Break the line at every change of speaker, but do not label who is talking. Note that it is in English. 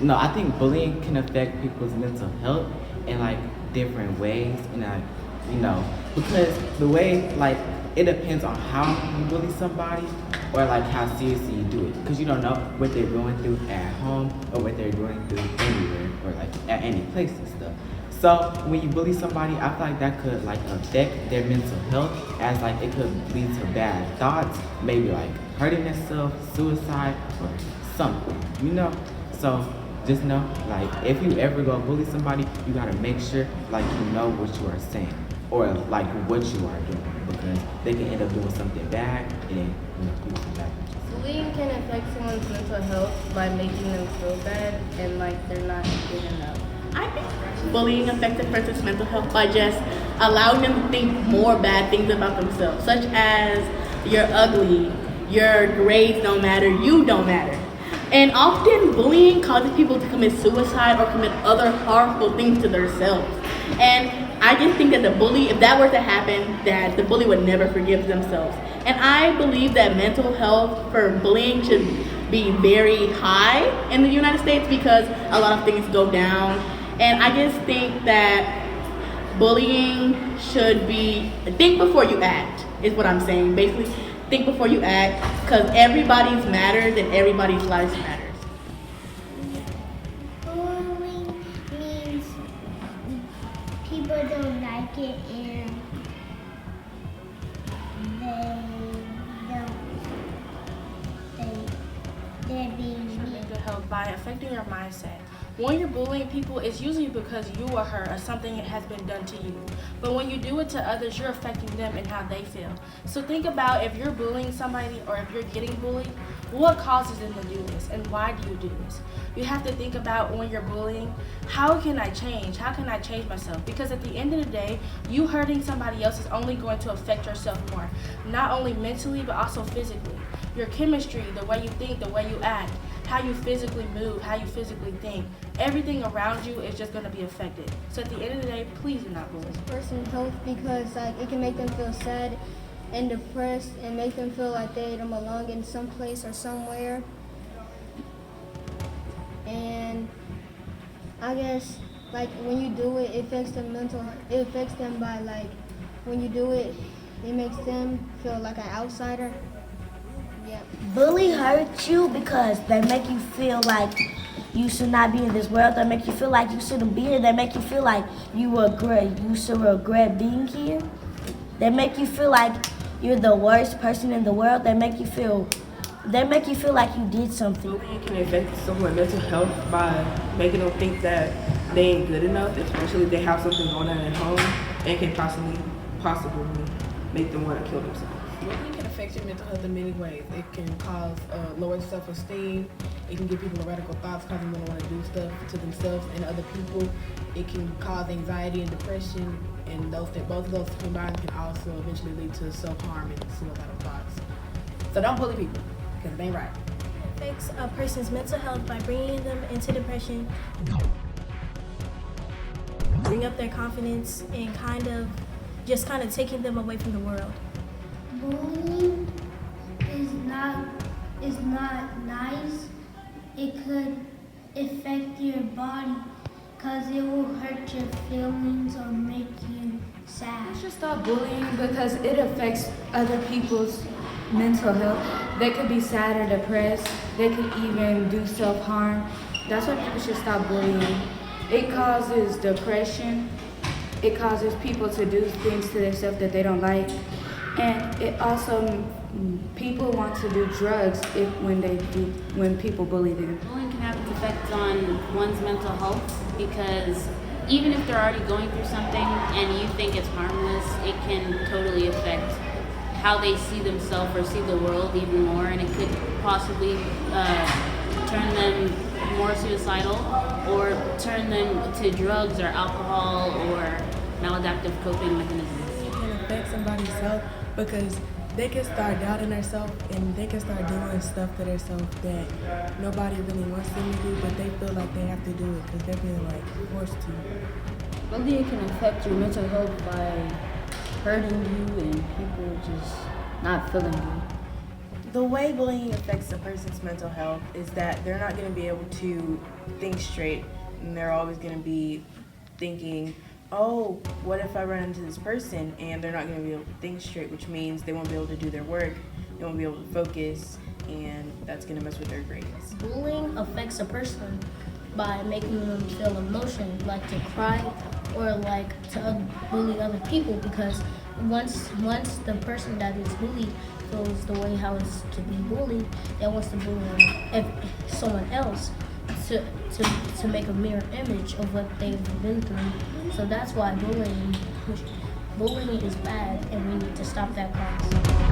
no, I think bullying can affect people's mental health in like different ways, and like because the way like it depends on how you bully somebody or like how seriously you do it, because you don't know what they're going through at home or what they're going through anywhere or like at any place and stuff. So when you bully somebody, I feel like that could like affect their mental health, as like it could lead to bad thoughts, maybe like hurting themselves, suicide, or something. So just know, like, if you ever go bully somebody, you gotta make sure, like, you know what you are saying or like what you are doing, because they can end up doing something bad and you come back.
Bullying can affect someone's mental health by making them feel bad and like they're not good enough.
I think bullying affects a person's mental health by just allowing them to think more bad things about themselves, such as you're ugly, your grades don't matter, you don't matter. And often bullying causes people to commit suicide or commit other harmful things to themselves. And I just think that the bully, if that were to happen, that the bully would never forgive themselves. And I believe that mental health for bullying should be very high in the United States, because a lot of things go down. And I just think that bullying should be, think before you act, is what I'm saying. Basically, think before you act, because everybody's matters and everybody's lives matters.
Bullying means people don't like it and they're being mean.
Mental health by affecting your mindset. When you're bullying people, it's usually because you or her or something has been done to you. But when you do it to others, you're affecting them and how they feel. So think about, if you're bullying somebody or if you're getting bullied, what causes them to do this and why do you do this? You have to think about, when you're bullying, how can I change? How can I change myself? Because at the end of the day, you hurting somebody else is only going to affect yourself more. Not only mentally, but also physically. Your chemistry, the way you think, the way you act, how you physically move, how you physically think, everything around you is just going to be affected. So at the end of the day, please do not bully.
Person's health, because like it can make them feel sad and depressed and make them feel like they don't belong in some place or somewhere. And I guess like when you do it, it affects them by like when you do it, it makes them feel like an outsider. Yeah.
Bully hurt you because they make you feel like you should not be in this world. They make you feel like you shouldn't be here. They make you feel like you should regret being here. They make you feel like you're the worst person in the world. They make you feel like you did something.
Bullying can affect someone's mental health by making them think that they ain't good enough, especially if they have something going on at home, and can possibly make them want to kill themselves.
Bullying can affect your mental health in many ways. It can cause lower self-esteem. It can give people radical thoughts, causing them to want to do stuff to themselves and other people. It can cause anxiety and depression, and both of those combined can also eventually lead to self-harm and suicidal thoughts. So don't bully people, because it ain't right.
It affects a person's mental health by bringing them into depression, bring up their confidence, and kind of taking them away from the world.
Bullying is not nice. It could affect your body because it will hurt your feelings or make you sad.
You should stop bullying because it affects other people's mental health. They could be sad or depressed. They could even do self-harm. That's why people should stop bullying. It causes depression. It causes people to do things to themselves that they don't like. And it also, people want to do drugs when people bully them.
Bullying can have its effects on one's mental health, because even if they're already going through something and you think it's harmless, it can totally affect how they see themselves or see the world even more, and it could possibly turn them more suicidal or turn them to drugs or alcohol or maladaptive coping mechanisms.
It can affect somebody's health because they can start doubting themselves and they can start doing stuff to themselves that nobody really wants them to do, but they feel like they have to do it because they're being forced to.
Bullying can affect your mental health by hurting you and people just not feeling you.
The way bullying affects a person's mental health is that they're not going to be able to think straight, and they're always going to be thinking, oh, what if I run into this person? And they're not going to be able to think straight, which means they won't be able to do their work, they won't be able to focus, and that's going to mess with their grades.
Bullying affects a person by making them feel emotion, like to cry or like to bully other people, because once the person that is bullied feels the way how it's to be bullied, they wants to bully someone else to make a mirror image of what they've been through. So that's why bullying is bad, and we need to stop that process.